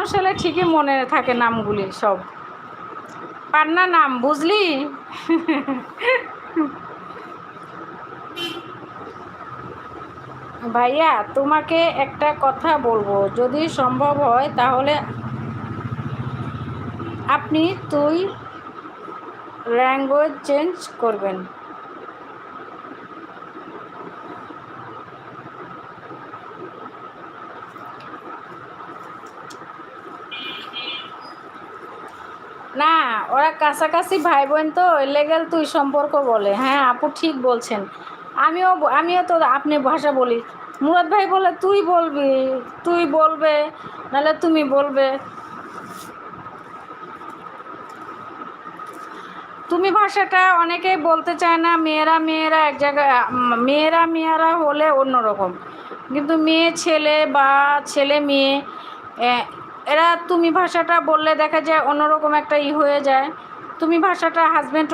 সমস্যা হলে ঠিকই মনে থাকে নামগুলি সব, পান্না নাম বুঝলি। ভাইয়া তোমাকে একটা কথা বলবো, যদি সম্ভব হয় তাহলে আপনি তুই ল্যাঙ্গুয়েজ চেঞ্জ করবেন। না, ওরা কাছাকাছি ভাই বোন তো লেগেল তুই সম্পর্ক বলে। হ্যাঁ আপু ঠিক বলছেন। আমিও তো আপনি ভাষা বলি। মুরাদ ভাই বলে তুই বলবি, তুই বলবে, নাহলে তুমি বলবে। তুমি ভাষাটা অনেকেই বলতে চায় না। মেয়েরা মেয়েরা এক জায়গায়, মেয়েরা মেয়েরা হলে অন্যরকম, কিন্তু মেয়ে ছেলে বা ছেলে মেয়ে এরা তুমি ভাষাটা বললে দেখা যায় অন্যরকম একটা হয়ে যায়। তুমি ভাষাটা হাজব্যান্ড